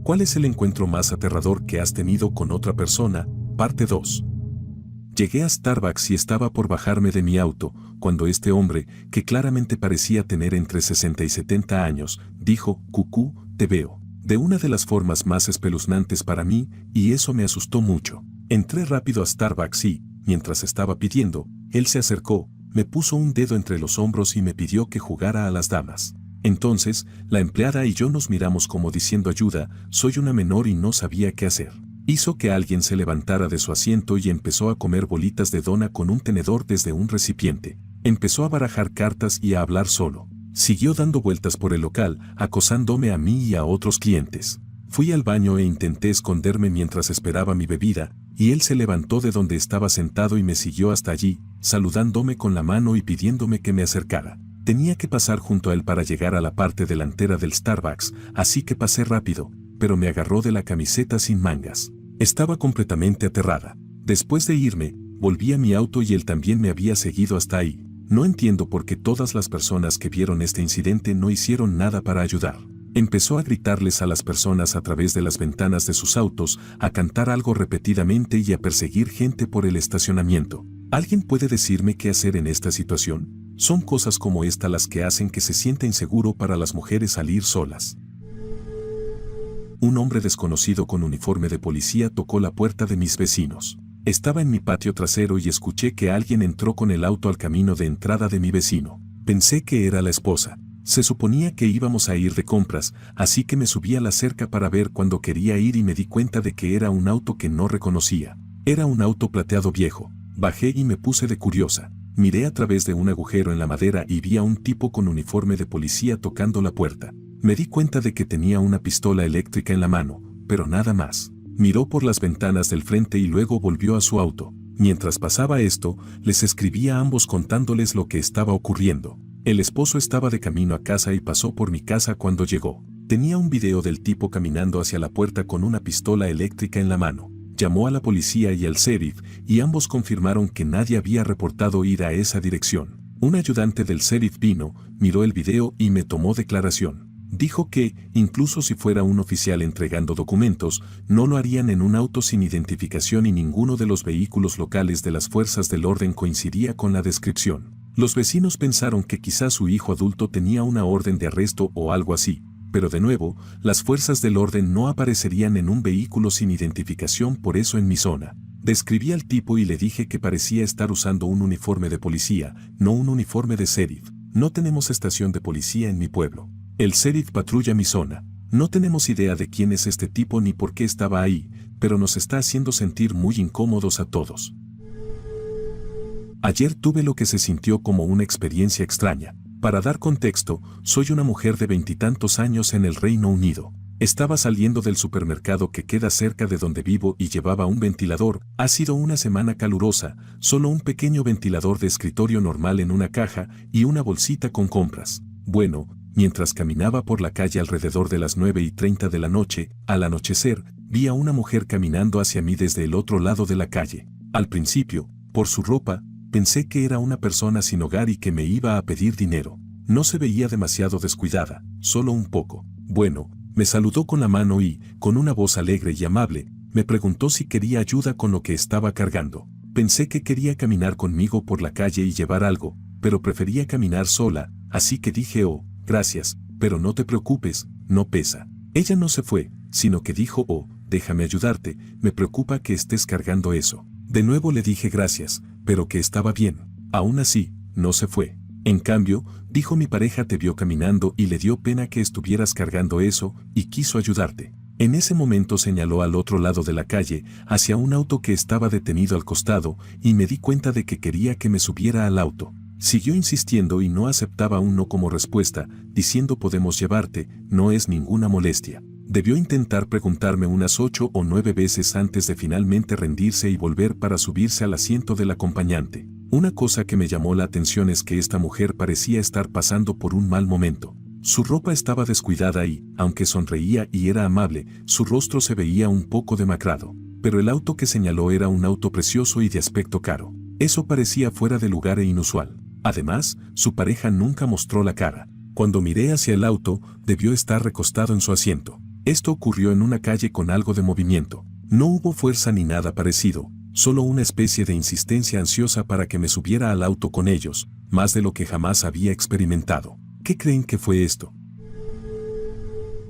¿Cuál es el encuentro más aterrador que has tenido con otra persona? Parte 2. Llegué a Starbucks y estaba por bajarme de mi auto, cuando este hombre, que claramente parecía tener entre 60 y 70 años, dijo, «Cucú, te veo», de una de las formas más espeluznantes para mí, y eso me asustó mucho. Entré rápido a Starbucks y, mientras estaba pidiendo, él se acercó, me puso un dedo entre los hombros y me pidió que jugara a las damas. Entonces, la empleada y yo nos miramos como diciendo ayuda, soy una menor y no sabía qué hacer. Hizo que alguien se levantara de su asiento y empezó a comer bolitas de dona con un tenedor desde un recipiente. Empezó a barajar cartas y a hablar solo. Siguió dando vueltas por el local, acosándome a mí y a otros clientes. Fui al baño e intenté esconderme mientras esperaba mi bebida, y él se levantó de donde estaba sentado y me siguió hasta allí, saludándome con la mano y pidiéndome que me acercara. Tenía que pasar junto a él para llegar a la parte delantera del Starbucks, así que pasé rápido, pero me agarró de la camiseta sin mangas. Estaba completamente aterrada. Después de irme, volví a mi auto y él también me había seguido hasta ahí. No entiendo por qué todas las personas que vieron este incidente no hicieron nada para ayudar. Empezó a gritarles a las personas a través de las ventanas de sus autos, a cantar algo repetidamente y a perseguir gente por el estacionamiento. ¿Alguien puede decirme qué hacer en esta situación? Son cosas como esta las que hacen que se sienta inseguro para las mujeres salir solas. Un hombre desconocido con uniforme de policía tocó la puerta de mis vecinos. Estaba en mi patio trasero y escuché que alguien entró con el auto al camino de entrada de mi vecino. Pensé que era la esposa. Se suponía que íbamos a ir de compras, así que me subí a la cerca para ver cuándo quería ir y me di cuenta de que era un auto que no reconocía. Era un auto plateado viejo. Bajé y me puse de curiosa. Miré a través de un agujero en la madera y vi a un tipo con uniforme de policía tocando la puerta. Me di cuenta de que tenía una pistola eléctrica en la mano, pero nada más. Miró por las ventanas del frente y luego volvió a su auto. Mientras pasaba esto, les escribí a ambos contándoles lo que estaba ocurriendo. El esposo estaba de camino a casa y pasó por mi casa cuando llegó. Tenía un video del tipo caminando hacia la puerta con una pistola eléctrica en la mano. Llamó a la policía y al sheriff, y ambos confirmaron que nadie había reportado ir a esa dirección. Un ayudante del sheriff vino, miró el video y me tomó declaración. Dijo que, incluso si fuera un oficial entregando documentos, no lo harían en un auto sin identificación y ninguno de los vehículos locales de las fuerzas del orden coincidía con la descripción. Los vecinos pensaron que quizás su hijo adulto tenía una orden de arresto o algo así. Pero de nuevo, las fuerzas del orden no aparecerían en un vehículo sin identificación, por eso en mi zona. Describí al tipo y le dije que parecía estar usando un uniforme de policía, no un uniforme de sheriff. No tenemos estación de policía en mi pueblo. El sheriff patrulla mi zona. No tenemos idea de quién es este tipo ni por qué estaba ahí, pero nos está haciendo sentir muy incómodos a todos. Ayer tuve lo que se sintió como una experiencia extraña. Para dar contexto, soy una mujer de 20 y tantos años en el Reino Unido. Estaba saliendo del supermercado que queda cerca de donde vivo y llevaba un ventilador. Ha sido una semana calurosa, solo un pequeño ventilador de escritorio normal en una caja y una bolsita con compras. Bueno, mientras caminaba por la calle alrededor de las 9:30 de la noche, al anochecer, vi a una mujer caminando hacia mí desde el otro lado de la calle. Al principio, por su ropa, pensé que era una persona sin hogar y que me iba a pedir dinero. No se veía demasiado descuidada, solo un poco. Bueno, me saludó con la mano y, con una voz alegre y amable, me preguntó si quería ayuda con lo que estaba cargando. Pensé que quería caminar conmigo por la calle y llevar algo, pero prefería caminar sola, así que dije, oh, gracias, pero no te preocupes, no pesa. Ella no se fue, sino que dijo, oh, déjame ayudarte, me preocupa que estés cargando eso. De nuevo le dije gracias, pero que estaba bien. Aún así, no se fue. En cambio, dijo mi pareja te vio caminando y le dio pena que estuvieras cargando eso y quiso ayudarte. En ese momento señaló al otro lado de la calle, hacia un auto que estaba detenido al costado, y me di cuenta de que quería que me subiera al auto. Siguió insistiendo y no aceptaba un no como respuesta, diciendo podemos llevarte, no es ninguna molestia. Debió intentar preguntarme unas 8 o 9 veces antes de finalmente rendirse y volver para subirse al asiento del acompañante. Una cosa que me llamó la atención es que esta mujer parecía estar pasando por un mal momento. Su ropa estaba descuidada y, aunque sonreía y era amable, su rostro se veía un poco demacrado. Pero el auto que señaló era un auto precioso y de aspecto caro. Eso parecía fuera de lugar e inusual. Además, su pareja nunca mostró la cara. Cuando miré hacia el auto, debió estar recostado en su asiento. Esto ocurrió en una calle con algo de movimiento. No hubo fuerza ni nada parecido, solo una especie de insistencia ansiosa para que me subiera al auto con ellos, más de lo que jamás había experimentado. ¿Qué creen que fue esto?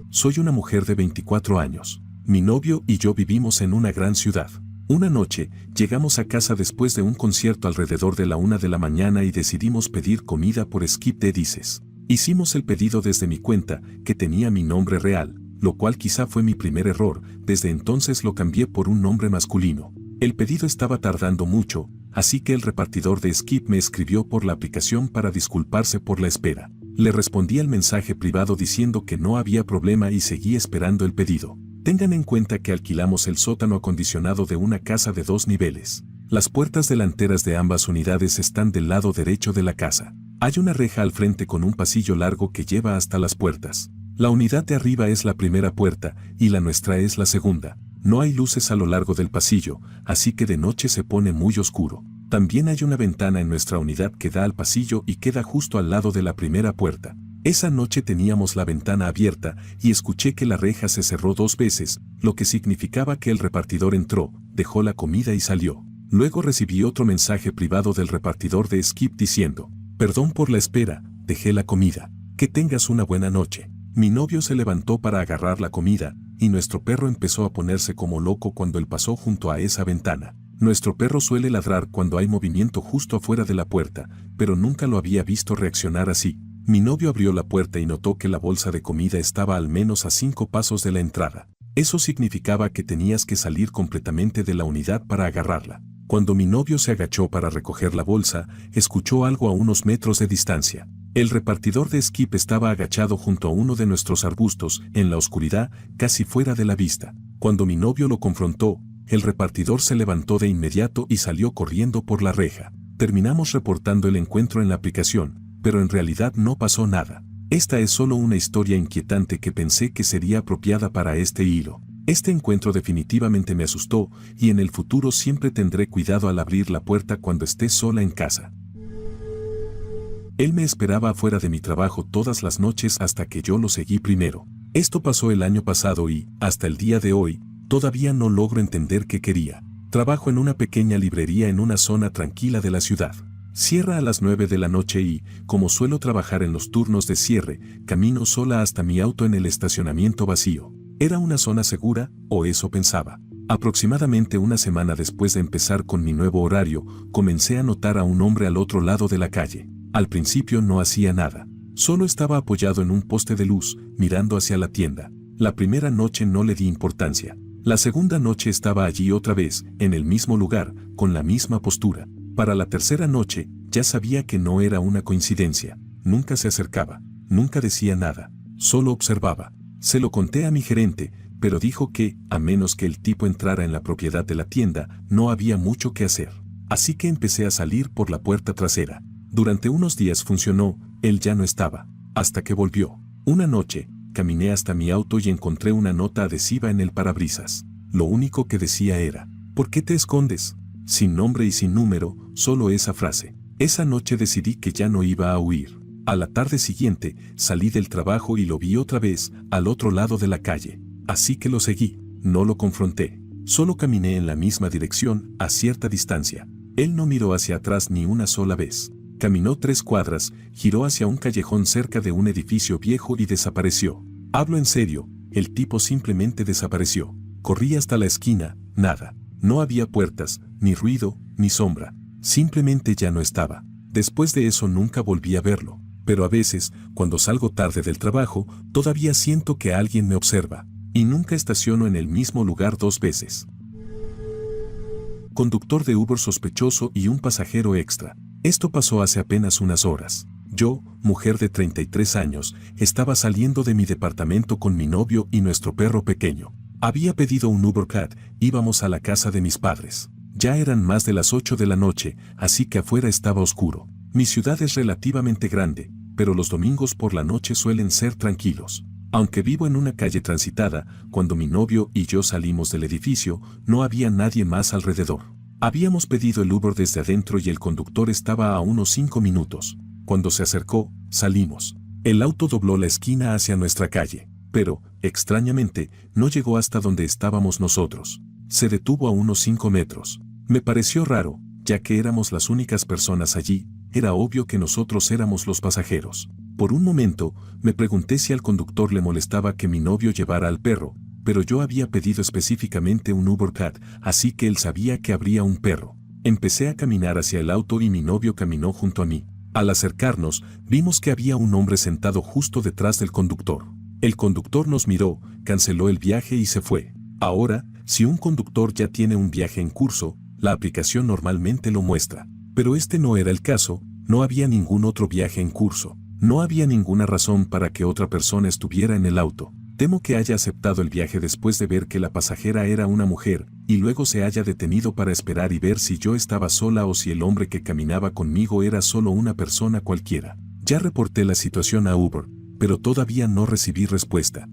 Soy una mujer de 24 años. Mi novio y yo vivimos en una gran ciudad. Una noche, llegamos a casa después de un concierto alrededor de la 1 de la mañana y decidimos pedir comida por Skip de Dishes. Hicimos el pedido desde mi cuenta, que tenía mi nombre real, lo cual quizá fue mi primer error. Desde entonces lo cambié por un nombre masculino. El pedido estaba tardando mucho, así que el repartidor de Skip me escribió por la aplicación para disculparse por la espera. Le respondí al mensaje privado diciendo que no había problema y seguí esperando el pedido. Tengan en cuenta que alquilamos el sótano acondicionado de una casa de 2 niveles. Las puertas delanteras de ambas unidades están del lado derecho de la casa. Hay una reja al frente con un pasillo largo que lleva hasta las puertas. La unidad de arriba es la primera puerta y la nuestra es la segunda. No hay luces a lo largo del pasillo, así que de noche se pone muy oscuro. También hay una ventana en nuestra unidad que da al pasillo y queda justo al lado de la primera puerta. Esa noche teníamos la ventana abierta y escuché que la reja se cerró 2 veces, lo que significaba que el repartidor entró, dejó la comida y salió. Luego recibí otro mensaje privado del repartidor de Skip diciendo: «Perdón por la espera, dejé la comida. Que tengas una buena noche». Mi novio se levantó para agarrar la comida, y nuestro perro empezó a ponerse como loco cuando él pasó junto a esa ventana. Nuestro perro suele ladrar cuando hay movimiento justo afuera de la puerta, pero nunca lo había visto reaccionar así. Mi novio abrió la puerta y notó que la bolsa de comida estaba al menos a 5 pasos de la entrada. Eso significaba que tenías que salir completamente de la unidad para agarrarla. Cuando mi novio se agachó para recoger la bolsa, escuchó algo a unos metros de distancia. El repartidor de Skip estaba agachado junto a uno de nuestros arbustos, en la oscuridad, casi fuera de la vista. Cuando mi novio lo confrontó, el repartidor se levantó de inmediato y salió corriendo por la reja. Terminamos reportando el encuentro en la aplicación, pero en realidad no pasó nada. Esta es solo una historia inquietante que pensé que sería apropiada para este hilo. Este encuentro definitivamente me asustó y en el futuro siempre tendré cuidado al abrir la puerta cuando esté sola en casa. Él me esperaba afuera de mi trabajo todas las noches hasta que yo lo seguí primero. Esto pasó el año pasado y, hasta el día de hoy, todavía no logro entender qué quería. Trabajo en una pequeña librería en una zona tranquila de la ciudad. Cierra a las 9 de la noche y, como suelo trabajar en los turnos de cierre, camino sola hasta mi auto en el estacionamiento vacío. Era una zona segura, o eso pensaba. Aproximadamente una semana después de empezar con mi nuevo horario, comencé a notar a un hombre al otro lado de la calle. Al principio no hacía nada. Solo estaba apoyado en un poste de luz, mirando hacia la tienda. La primera noche no le di importancia. La segunda noche estaba allí otra vez, en el mismo lugar, con la misma postura. Para la tercera noche, ya sabía que no era una coincidencia. Nunca se acercaba, nunca decía nada, solo observaba. Se lo conté a mi gerente, pero dijo que, a menos que el tipo entrara en la propiedad de la tienda, no había mucho que hacer. Así que empecé a salir por la puerta trasera. Durante unos días funcionó, él ya no estaba, hasta que volvió. Una noche, caminé hasta mi auto y encontré una nota adhesiva en el parabrisas. Lo único que decía era: ¿por qué te escondes? Sin nombre y sin número, solo esa frase. Esa noche decidí que ya no iba a huir. A la tarde siguiente, salí del trabajo y lo vi otra vez, al otro lado de la calle. Así que lo seguí, no lo confronté. Solo caminé en la misma dirección, a cierta distancia. Él no miró hacia atrás ni una sola vez. Caminó 3 cuadras, giró hacia un callejón cerca de un edificio viejo y desapareció. Hablo en serio, el tipo simplemente desapareció. Corrí hasta la esquina, nada. No había puertas, ni ruido, ni sombra. Simplemente ya no estaba. Después de eso nunca volví a verlo. Pero a veces, cuando salgo tarde del trabajo, todavía siento que alguien me observa. Y nunca estaciono en el mismo lugar 2 veces. Conductor de Uber sospechoso y un pasajero extra. Esto pasó hace apenas unas horas. Yo, mujer de 33 años, estaba saliendo de mi departamento con mi novio y nuestro perro pequeño. Había pedido un Ubercat, íbamos a la casa de mis padres. Ya eran más de las 8 de la noche, así que afuera estaba oscuro. Mi ciudad es relativamente grande, pero los domingos por la noche suelen ser tranquilos. Aunque vivo en una calle transitada, cuando mi novio y yo salimos del edificio, no había nadie más alrededor. Habíamos pedido el Uber desde adentro y el conductor estaba a unos 5 minutos. Cuando se acercó, salimos. El auto dobló la esquina hacia nuestra calle. pero, extrañamente, no llegó hasta donde estábamos nosotros. Se detuvo a unos 5 metros. Me pareció raro, ya que éramos las únicas personas allí, era obvio que nosotros éramos los pasajeros. Por un momento, me pregunté si al conductor le molestaba que mi novio llevara al perro, pero yo había pedido específicamente un Uber Cat, así que él sabía que habría un perro. Empecé a caminar hacia el auto y mi novio caminó junto a mí. Al acercarnos, vimos que había un hombre sentado justo detrás del conductor. El conductor nos miró, canceló el viaje y se fue. Ahora, si un conductor ya tiene un viaje en curso, la aplicación normalmente lo muestra. Pero este no era el caso, no había ningún otro viaje en curso. No había ninguna razón para que otra persona estuviera en el auto. Temo que haya aceptado el viaje después de ver que la pasajera era una mujer, y luego se haya detenido para esperar y ver si yo estaba sola o si el hombre que caminaba conmigo era solo una persona cualquiera. Ya reporté la situación a Uber, pero todavía no recibí respuesta.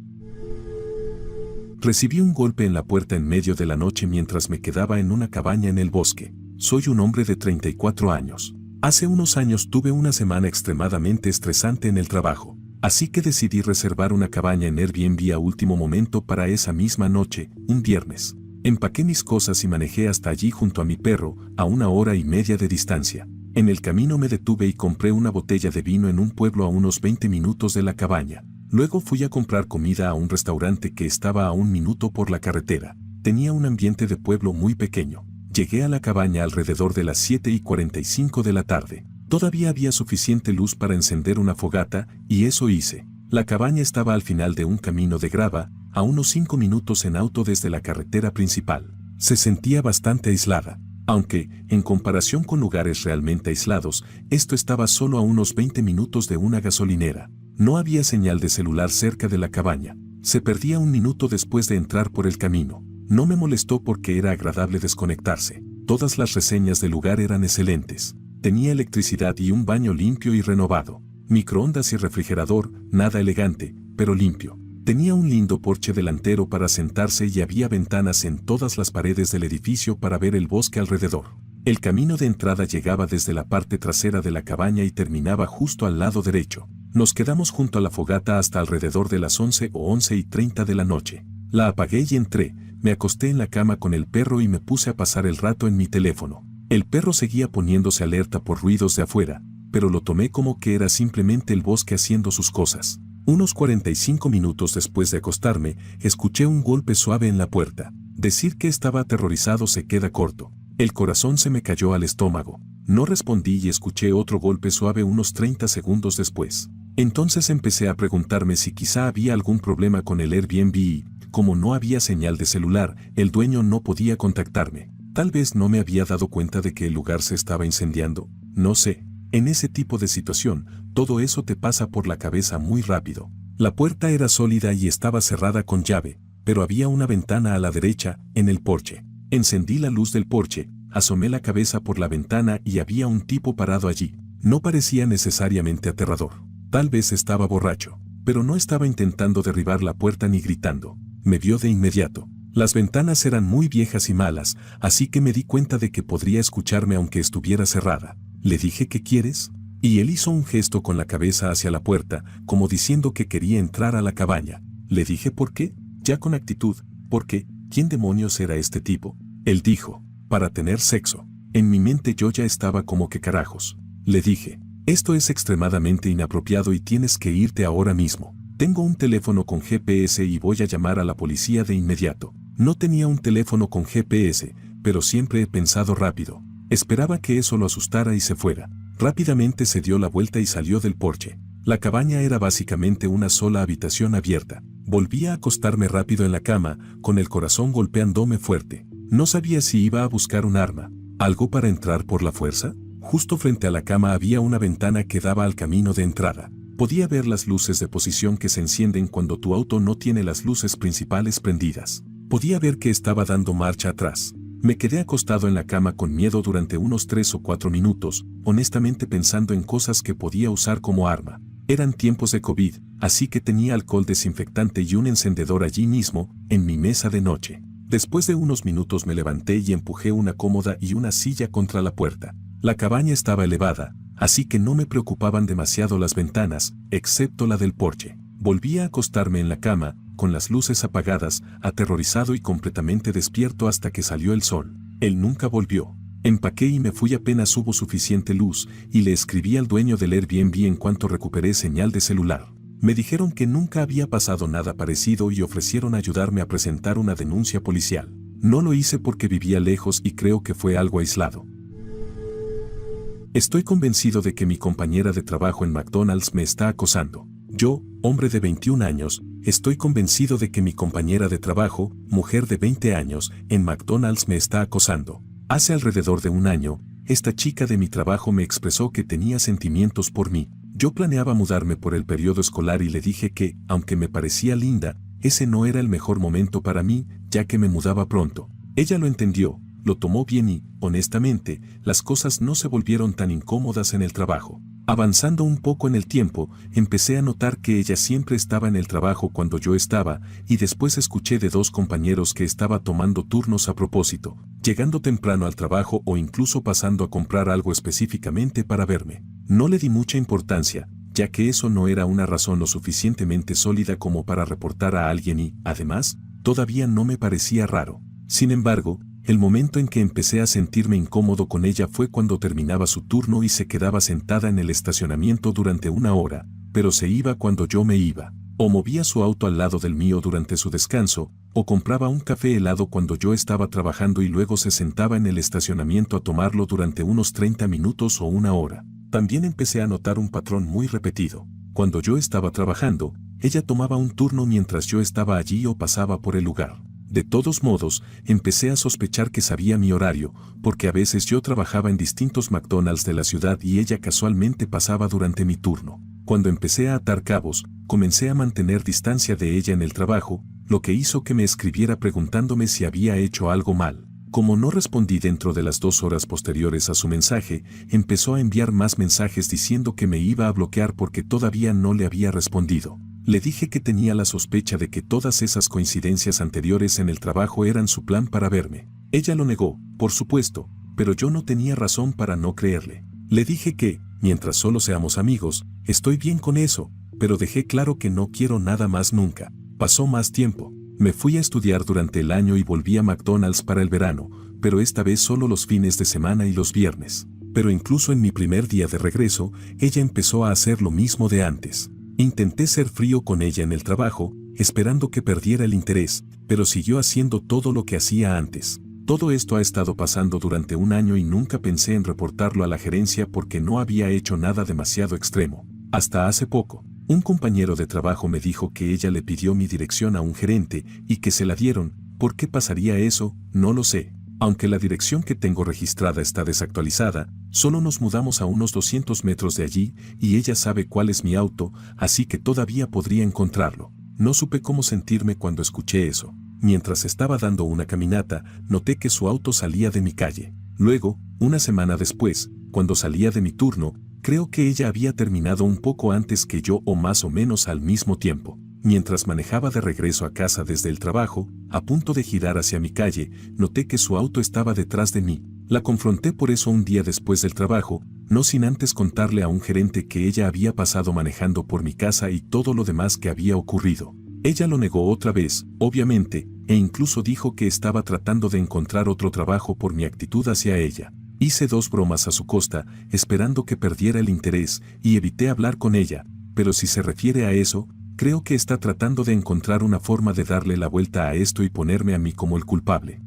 Recibí un golpe en la puerta en medio de la noche mientras me quedaba en una cabaña en el bosque. Soy un hombre de 34 años. Hace unos años tuve una semana extremadamente estresante en el trabajo, así que decidí reservar una cabaña en Airbnb a último momento para esa misma noche, un viernes. Empaqué mis cosas y manejé hasta allí junto a mi perro, a 1 hora y media de distancia. En el camino me detuve y compré una botella de vino en un pueblo a unos 20 minutos de la cabaña. Luego fui a comprar comida a un restaurante que estaba a 1 minuto por la carretera. Tenía un ambiente de pueblo muy pequeño. Llegué a la cabaña alrededor de las 7:45 de la tarde. Todavía había suficiente luz para encender una fogata, y eso hice. La cabaña estaba al final de un camino de grava, a unos 5 minutos en auto desde la carretera principal. Se sentía bastante aislada, aunque, en comparación con lugares realmente aislados, esto estaba solo a unos 20 minutos de una gasolinera. No había señal de celular cerca de la cabaña. Se perdía 1 minuto después de entrar por el camino. No me molestó porque era agradable desconectarse. Todas las reseñas del lugar eran excelentes. Tenía electricidad y un baño limpio y renovado. Microondas y refrigerador, nada elegante, pero limpio. Tenía un lindo porche delantero para sentarse y había ventanas en todas las paredes del edificio para ver el bosque alrededor. El camino de entrada llegaba desde la parte trasera de la cabaña y terminaba justo al lado derecho. Nos quedamos junto a la fogata hasta alrededor de las 11 o 11:30 de la noche. La apagué y entré. Me acosté en la cama con el perro y me puse a pasar el rato en mi teléfono. El perro seguía poniéndose alerta por ruidos de afuera, pero lo tomé como que era simplemente el bosque haciendo sus cosas. Unos 45 minutos después de acostarme, escuché un golpe suave en la puerta. Decir que estaba aterrorizado se queda corto. El corazón se me cayó al estómago. No respondí y escuché otro golpe suave unos 30 segundos después. Entonces empecé a preguntarme si quizá había algún problema con el Airbnb y, como no había señal de celular, el dueño no podía contactarme. Tal vez no me había dado cuenta de que el lugar se estaba incendiando, no sé. En ese tipo de situación, todo eso te pasa por la cabeza muy rápido. La puerta era sólida y estaba cerrada con llave, pero había una ventana a la derecha, en el porche. Encendí la luz del porche, asomé la cabeza por la ventana y había un tipo parado allí. No parecía necesariamente aterrador. Tal vez estaba borracho, pero no estaba intentando derribar la puerta ni gritando. Me vio de inmediato. Las ventanas eran muy viejas y malas, así que me di cuenta de que podría escucharme aunque estuviera cerrada. Le dije ¿qué quieres? Y él hizo un gesto con la cabeza hacia la puerta, como diciendo que quería entrar a la cabaña. Le dije ¿por qué? Ya con actitud, ¿por qué? ¿Quién demonios era este tipo? Él dijo, para tener sexo. En mi mente yo ya estaba como que carajos. Le dije, esto es extremadamente inapropiado y tienes que irte ahora mismo. Tengo un teléfono con GPS y voy a llamar a la policía de inmediato. No tenía un teléfono con GPS, pero siempre he pensado rápido. Esperaba que eso lo asustara y se fuera. Rápidamente se dio la vuelta y salió del porche. La cabaña era básicamente una sola habitación abierta. Volví a acostarme rápido en la cama, con el corazón golpeándome fuerte. No sabía si iba a buscar un arma. ¿Algo para entrar por la fuerza? Justo frente a la cama había una ventana que daba al camino de entrada. Podía ver las luces de posición que se encienden cuando tu auto no tiene las luces principales prendidas. Podía ver que estaba dando marcha atrás. Me quedé acostado en la cama con miedo durante unos 3 o 4 minutos, honestamente pensando en cosas que podía usar como arma. Eran tiempos de COVID, así que tenía alcohol desinfectante y un encendedor allí mismo, en mi mesa de noche. Después de unos minutos me levanté y empujé una cómoda y una silla contra la puerta. La cabaña estaba elevada, así que no me preocupaban demasiado las ventanas, excepto la del porche. Volví a acostarme en la cama, con las luces apagadas, aterrorizado y completamente despierto hasta que salió el sol. Él nunca volvió. Empaqué y me fui apenas hubo suficiente luz, y le escribí al dueño del Airbnb en cuanto recuperé señal de celular. Me dijeron que nunca había pasado nada parecido y ofrecieron ayudarme a presentar una denuncia policial. No lo hice porque vivía lejos y creo que fue algo aislado. Estoy convencido de que mi compañera de trabajo en McDonald's me está acosando. Yo, hombre de 21 años, estoy convencido de que mi compañera de trabajo, mujer de 20 años, en McDonald's me está acosando. Hace alrededor de un año, esta chica de mi trabajo me expresó que tenía sentimientos por mí. Yo planeaba mudarme por el periodo escolar y le dije que, aunque me parecía linda, ese no era el mejor momento para mí, ya que me mudaba pronto. Ella lo entendió, lo tomó bien y, honestamente, las cosas no se volvieron tan incómodas en el trabajo. Avanzando un poco en el tiempo, empecé a notar que ella siempre estaba en el trabajo cuando yo estaba, y después escuché de 2 compañeros que estaba tomando turnos a propósito, llegando temprano al trabajo o incluso pasando a comprar algo específicamente para verme. No le di mucha importancia, ya que eso no era una razón lo suficientemente sólida como para reportar a alguien y, además, todavía no me parecía raro. Sin embargo, el momento en que empecé a sentirme incómodo con ella fue cuando terminaba su turno y se quedaba sentada en el estacionamiento durante 1 hora, pero se iba cuando yo me iba. O movía su auto al lado del mío durante su descanso, o compraba un café helado cuando yo estaba trabajando y luego se sentaba en el estacionamiento a tomarlo durante unos 30 minutos o 1 hora. También empecé a notar un patrón muy repetido. Cuando yo estaba trabajando, ella tomaba un turno mientras yo estaba allí o pasaba por el lugar. De todos modos, empecé a sospechar que sabía mi horario, porque a veces yo trabajaba en distintos McDonald's de la ciudad y ella casualmente pasaba durante mi turno. Cuando empecé a atar cabos, comencé a mantener distancia de ella en el trabajo, lo que hizo que me escribiera preguntándome si había hecho algo mal. Como no respondí dentro de las 2 horas posteriores a su mensaje, empezó a enviar más mensajes diciendo que me iba a bloquear porque todavía no le había respondido. Le dije que tenía la sospecha de que todas esas coincidencias anteriores en el trabajo eran su plan para verme. Ella lo negó, por supuesto, pero yo no tenía razón para no creerle. Le dije que, mientras solo seamos amigos, estoy bien con eso, pero dejé claro que no quiero nada más nunca. Pasó más tiempo. Me fui a estudiar durante el año y volví a McDonald's para el verano, pero esta vez solo los fines de semana y los viernes. Pero incluso en mi primer día de regreso, ella empezó a hacer lo mismo de antes. Intenté ser frío con ella en el trabajo, esperando que perdiera el interés, pero siguió haciendo todo lo que hacía antes. Todo esto ha estado pasando durante 1 año y nunca pensé en reportarlo a la gerencia porque no había hecho nada demasiado extremo. Hasta hace poco, un compañero de trabajo me dijo que ella le pidió mi dirección a un gerente y que se la dieron. ¿Por qué pasaría eso? No lo sé. Aunque la dirección que tengo registrada está desactualizada, solo nos mudamos a unos 200 metros de allí y ella sabe cuál es mi auto, así que todavía podría encontrarlo. No supe cómo sentirme cuando escuché eso. Mientras estaba dando una caminata, noté que su auto salía de mi calle. Luego, una semana después, cuando salía de mi turno, creo que ella había terminado un poco antes que yo o más o menos al mismo tiempo. Mientras manejaba de regreso a casa desde el trabajo, a punto de girar hacia mi calle, noté que su auto estaba detrás de mí. La confronté por eso un día después del trabajo, no sin antes contarle a un gerente que ella había pasado manejando por mi casa y todo lo demás que había ocurrido. Ella lo negó otra vez, obviamente, e incluso dijo que estaba tratando de encontrar otro trabajo por mi actitud hacia ella. Hice 2 bromas a su costa, esperando que perdiera el interés, y evité hablar con ella, pero si se refiere a eso, creo que está tratando de encontrar una forma de darle la vuelta a esto y ponerme a mí como el culpable.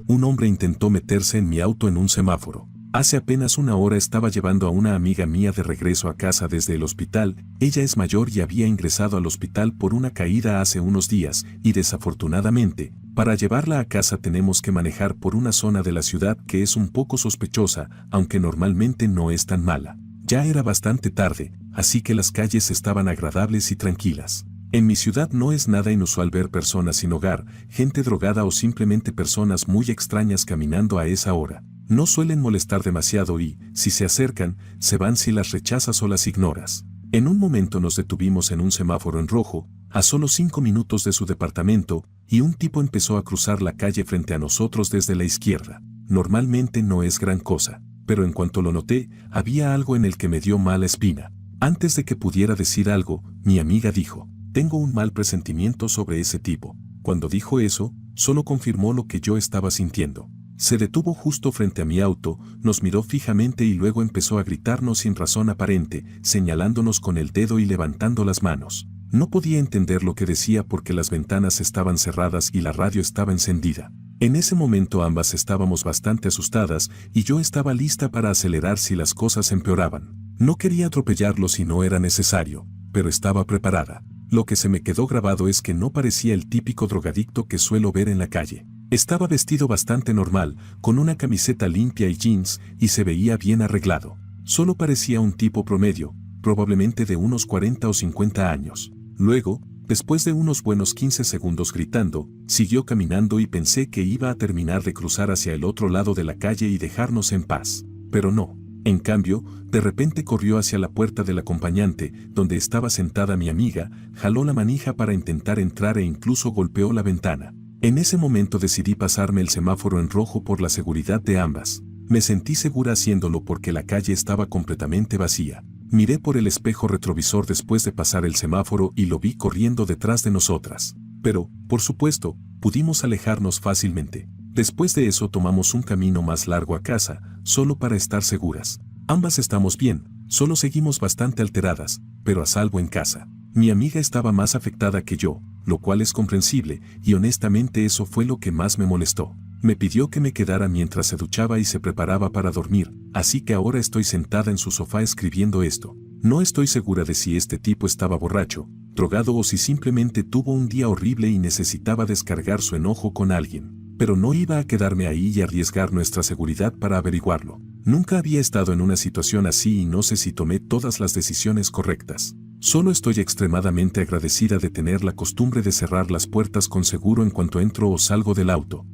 Un hombre intentó meterse en mi auto en un semáforo. Hace apenas 1 hora estaba llevando a una amiga mía de regreso a casa desde el hospital. Ella es mayor y había ingresado al hospital por una caída hace unos días, y desafortunadamente, para llevarla a casa tenemos que manejar por una zona de la ciudad que es un poco sospechosa, aunque normalmente no es tan mala. Ya era bastante tarde, así que las calles estaban agradables y tranquilas. En mi ciudad no es nada inusual ver personas sin hogar, gente drogada o simplemente personas muy extrañas caminando a esa hora. No suelen molestar demasiado y, si se acercan, se van si las rechazas o las ignoras. En un momento nos detuvimos en un semáforo en rojo, a solo 5 minutos de su departamento, y un tipo empezó a cruzar la calle frente a nosotros desde la izquierda. Normalmente no es gran cosa, pero en cuanto lo noté, había algo en el que me dio mala espina. Antes de que pudiera decir algo, Mi amiga dijo, tengo un mal presentimiento sobre ese tipo. Cuando dijo eso, solo confirmó lo que yo estaba sintiendo. Se detuvo justo frente a mi auto, nos miró fijamente y luego empezó a gritarnos sin razón aparente, señalándonos con el dedo y levantando las manos. No podía entender lo que decía porque las ventanas estaban cerradas y la radio estaba encendida. En ese momento ambas estábamos bastante asustadas y yo estaba lista para acelerar si las cosas empeoraban. No quería atropellarlo si no era necesario, pero estaba preparada. Lo que se me quedó grabado es que no parecía el típico drogadicto que suelo ver en la calle. Estaba vestido bastante normal, con una camiseta limpia y jeans, y se veía bien arreglado. Solo parecía un tipo promedio, probablemente de unos 40 o 50 años. Luego, después de unos buenos 15 segundos gritando, siguió caminando y pensé que iba a terminar de cruzar hacia el otro lado de la calle y dejarnos en paz. Pero no. En cambio, de repente corrió hacia la puerta del acompañante, donde estaba sentada mi amiga, jaló la manija para intentar entrar e incluso golpeó la ventana. En ese momento decidí pasarme el semáforo en rojo por la seguridad de ambas. Me sentí segura haciéndolo porque la calle estaba completamente vacía. Miré por el espejo retrovisor después de pasar el semáforo y lo vi corriendo detrás de nosotras. Pero, por supuesto, pudimos alejarnos fácilmente. Después de eso tomamos un camino más largo a casa, solo para estar seguras. Ambas estamos bien, solo seguimos bastante alteradas, pero a salvo en casa. Mi amiga estaba más afectada que yo, lo cual es comprensible, y honestamente eso fue lo que más me molestó. Me pidió que me quedara mientras se duchaba y se preparaba para dormir, así que ahora estoy sentada en su sofá escribiendo esto. No estoy segura de si este tipo estaba borracho, drogado o si simplemente tuvo un día horrible y necesitaba descargar su enojo con alguien. Pero no iba a quedarme ahí y arriesgar nuestra seguridad para averiguarlo. Nunca había estado en una situación así y no sé si tomé todas las decisiones correctas. Solo estoy extremadamente agradecida de tener la costumbre de cerrar las puertas con seguro en cuanto entro o salgo del auto.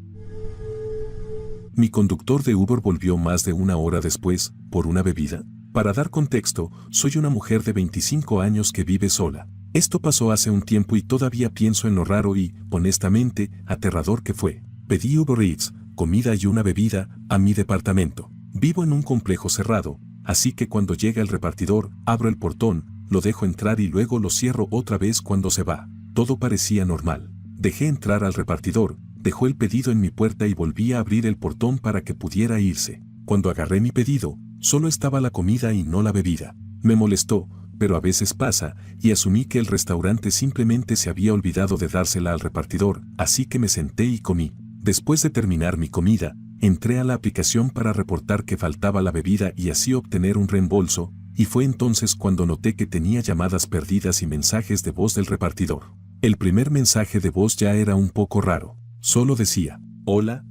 Mi conductor de Uber volvió más de una hora después, por una bebida. Para dar contexto, soy una mujer de 25 años que vive sola. Esto pasó hace un tiempo y todavía pienso en lo raro y, honestamente, aterrador que fue. Pedí Uber Eats, comida y una bebida, a mi departamento. Vivo en un complejo cerrado, así que cuando llega el repartidor, abro el portón, lo dejo entrar y luego lo cierro otra vez cuando se va. Todo parecía normal. Dejé entrar al repartidor, dejó el pedido en mi puerta y volví a abrir el portón para que pudiera irse. Cuando agarré mi pedido, solo estaba la comida y no la bebida. Me molestó, pero a veces pasa, y asumí que el restaurante simplemente se había olvidado de dársela al repartidor, así que me senté y comí. Después de terminar mi comida, entré a la aplicación para reportar que faltaba la bebida y así obtener un reembolso, y fue entonces cuando noté que tenía llamadas perdidas y mensajes de voz del repartidor. El primer mensaje de voz ya era un poco raro. Solo decía, hola,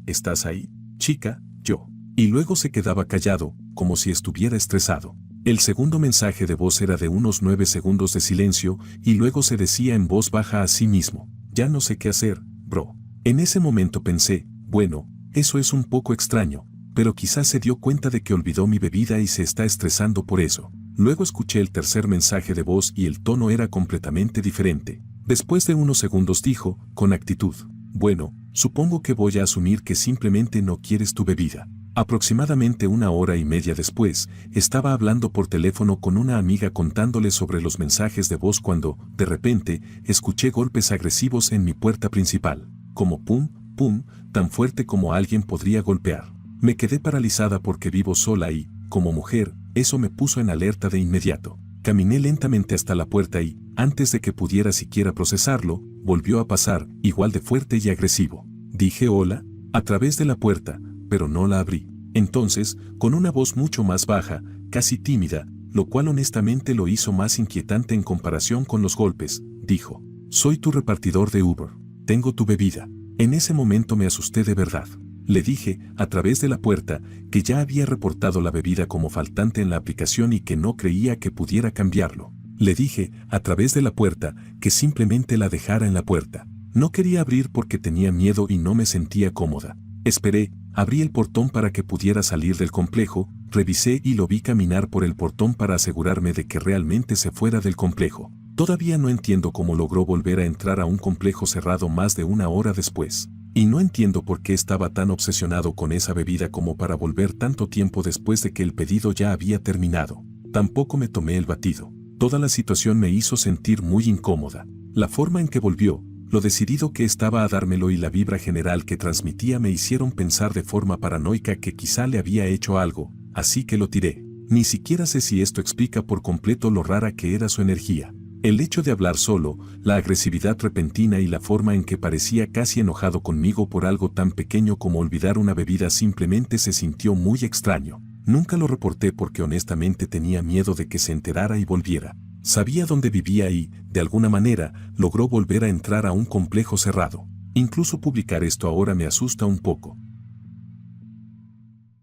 ¿estás ahí? Chica, yo. Y luego se quedaba callado, como si estuviera estresado. El segundo mensaje de voz era de unos 9 segundos de silencio y luego se decía en voz baja a sí mismo, ya no sé qué hacer, bro. En ese momento pensé, bueno, eso es un poco extraño, pero quizás se dio cuenta de que olvidó mi bebida y se está estresando por eso. Luego escuché el tercer mensaje de voz y el tono era completamente diferente. Después de unos segundos dijo, con actitud, bueno, supongo que voy a asumir que simplemente no quieres tu bebida. Aproximadamente una hora y media después, estaba hablando por teléfono con una amiga contándole sobre los mensajes de voz cuando, de repente, escuché golpes agresivos en mi puerta principal. Como pum, pum, tan fuerte como alguien podría golpear. Me quedé paralizada porque vivo sola y, como mujer, eso me puso en alerta de inmediato. Caminé lentamente hasta la puerta y, antes de que pudiera siquiera procesarlo, volvió a pasar, igual de fuerte y agresivo. Dije hola, a través de la puerta, pero no la abrí. Entonces, con una voz mucho más baja, casi tímida, lo cual honestamente lo hizo más inquietante en comparación con los golpes, dijo, soy tu repartidor de Uber. Tengo tu bebida. En ese momento me asusté de verdad. Le dije, a través de la puerta, que ya había reportado la bebida como faltante en la aplicación y que no creía que pudiera cambiarlo. Le dije, a través de la puerta, que simplemente la dejara en la puerta. No quería abrir porque tenía miedo y no me sentía cómoda. Esperé, abrí el portón para que pudiera salir del complejo, revisé y lo vi caminar por el portón para asegurarme de que realmente se fuera del complejo. Todavía no entiendo cómo logró volver a entrar a un complejo cerrado más de una hora después. Y no entiendo por qué estaba tan obsesionado con esa bebida como para volver tanto tiempo después de que el pedido ya había terminado. Tampoco me tomé el batido. Toda la situación me hizo sentir muy incómoda. La forma en que volvió, lo decidido que estaba a dármelo y la vibra general que transmitía me hicieron pensar de forma paranoica que quizá le había hecho algo, así que lo tiré. Ni siquiera sé si esto explica por completo lo rara que era su energía. El hecho de hablar solo, la agresividad repentina y la forma en que parecía casi enojado conmigo por algo tan pequeño como olvidar una bebida simplemente se sintió muy extraño. Nunca lo reporté porque honestamente tenía miedo de que se enterara y volviera. Sabía dónde vivía y, de alguna manera, logró volver a entrar a un complejo cerrado. Incluso publicar esto ahora me asusta un poco.